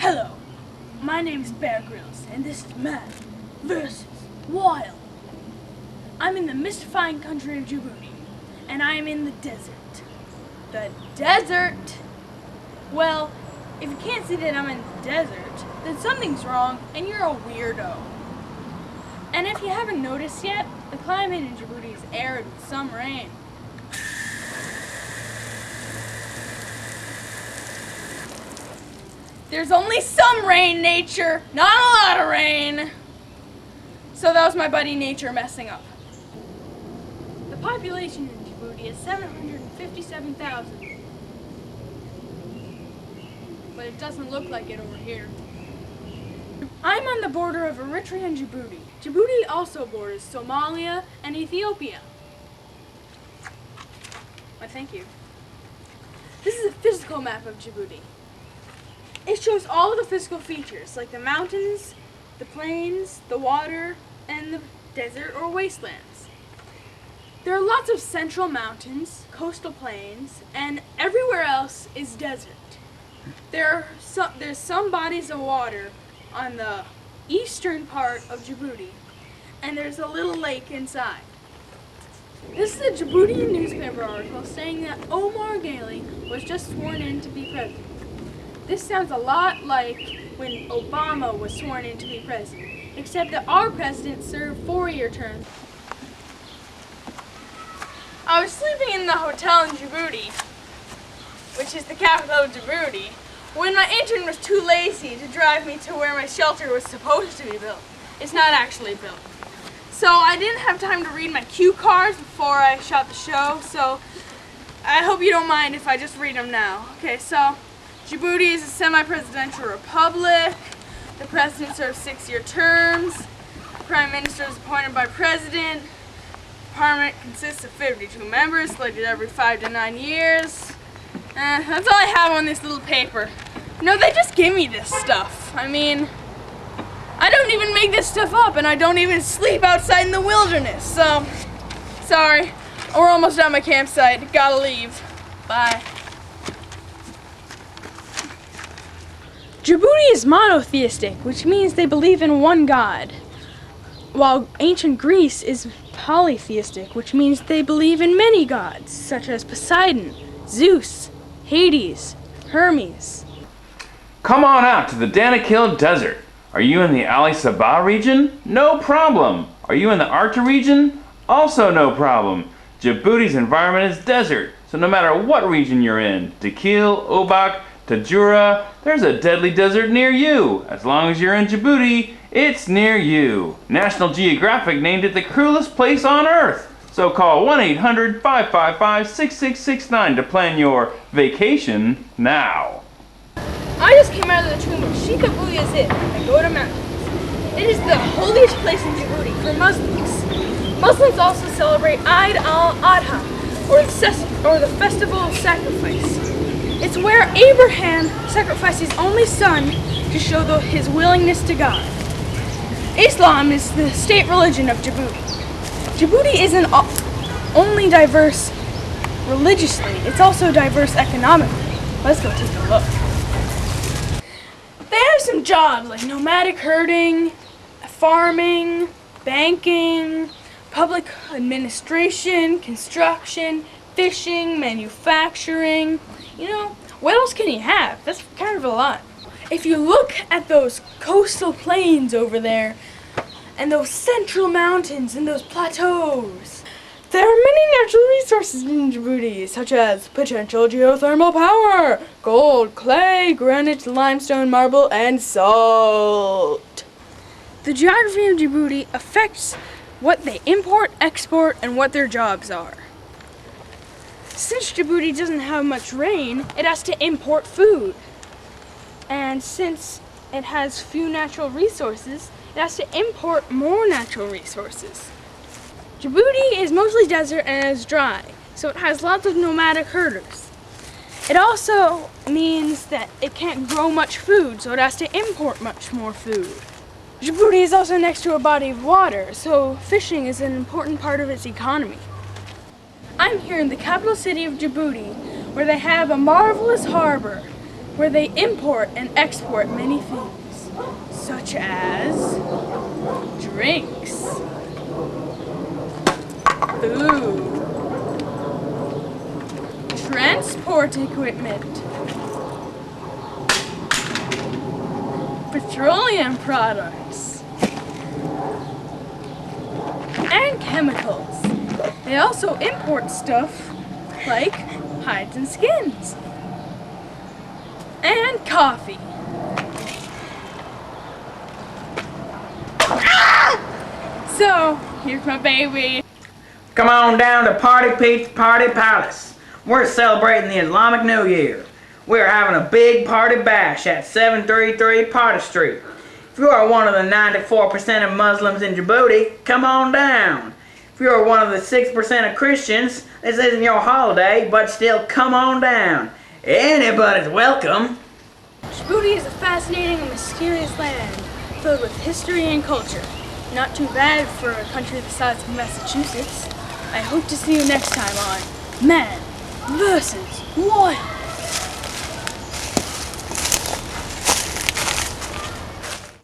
Hello, my name is Bear Grylls, and this is Man versus Wild. I'm in the mystifying country of Djibouti, and I am in the desert. The desert? Well, if you can't see that I'm in the desert, then something's wrong, and you're a weirdo. And if you haven't noticed yet, the climate in Djibouti is arid with some rain. There's only some rain, nature, not a lot of rain. So that was my buddy Nature messing up. The population in Djibouti is 757,000. But it doesn't look like it over here. I'm on the border of Eritrea and Djibouti. Djibouti also borders Somalia and Ethiopia. Why, thank you. This is a physical map of Djibouti. It shows all of the physical features, like the mountains, the plains, the water, and the desert or wastelands. There are lots of central mountains, coastal plains, and everywhere else is desert. There's some bodies of water on the eastern part of Djibouti, and there's a little lake inside. This is a Djiboutian newspaper article saying that Omar Ghali was just sworn in to be president. This sounds a lot like when Obama was sworn in to be president, except that our president served 4-year terms. I was sleeping in the hotel in Djibouti, which is the capital of Djibouti, when my intern was too lazy to drive me to where my shelter was supposed to be built. It's not actually built. So I didn't have time to read my cue cards before I shot the show, so I hope you don't mind if I just read them now. Okay, so Djibouti is a semi-presidential republic. The president serves 6-year terms. The prime minister is appointed by president. Parliament consists of 52 members, elected every 5 to 9 years. That's all I have on this little paper. No, they just give me this stuff. I mean, I don't even make this stuff up, and I don't even sleep outside in the wilderness. So, sorry, we're almost at my campsite. Gotta leave. Bye. Djibouti is monotheistic, which means they believe in one god, while ancient Greece is polytheistic, which means they believe in many gods, such as Poseidon, Zeus, Hades, Hermes. Come on out to the Danakil Desert. Are you in the Ali Sabah region? No problem. Are you in the Arta region? Also no problem. Djibouti's environment is desert, so no matter what region you're in, Dakil, Obak, Tajura, there's a deadly desert near you. As long as you're in Djibouti, it's near you. National Geographic named it the cruelest place on earth. So call 1-800-555-6669 to plan your vacation now. I just came out of the tomb of Shikabou Yazid, the Goda Mountains. It is the holiest place in Djibouti for Muslims. Muslims also celebrate Eid al-Adha, or the festival of sacrifice. It's where Abraham sacrificed his only son to show his willingness to God. Islam is the state religion of Djibouti. Djibouti isn't only diverse religiously, it's also diverse economically. Let's go take a look. They have some jobs like nomadic herding, farming, banking, public administration, construction, fishing, manufacturing. You know, what else can you have? That's kind of a lot. If you look at those coastal plains over there, and those central mountains and those plateaus, there are many natural resources in Djibouti, such as potential geothermal power, gold, clay, granite, limestone, marble, and salt. The geography of Djibouti affects what they import, export, and what their jobs are. Since Djibouti doesn't have much rain, it has to import food. And since it has few natural resources, it has to import more natural resources. Djibouti is mostly desert and is dry, so it has lots of nomadic herders. It also means that it can't grow much food, so it has to import much more food. Djibouti is also next to a body of water, so fishing is an important part of its economy. I'm here in the capital city of Djibouti, where they have a marvelous harbor where they import and export many things, such as drinks, food, transport equipment, petroleum products, and chemicals. They also import stuff like hides and skins, and coffee. So, here's my baby. Come on down to Party Pete's Party Palace. We're celebrating the Islamic New Year. We're having a big party bash at 733 Party Street. If you are one of the 94% of Muslims in Djibouti, come on down. If you are one of the 6% of Christians, this isn't your holiday, but still come on down. Anybody's welcome. Djibouti is a fascinating and mysterious land filled with history and culture. Not too bad for a country the size of Massachusetts. I hope to see you next time on Man vs. Wild.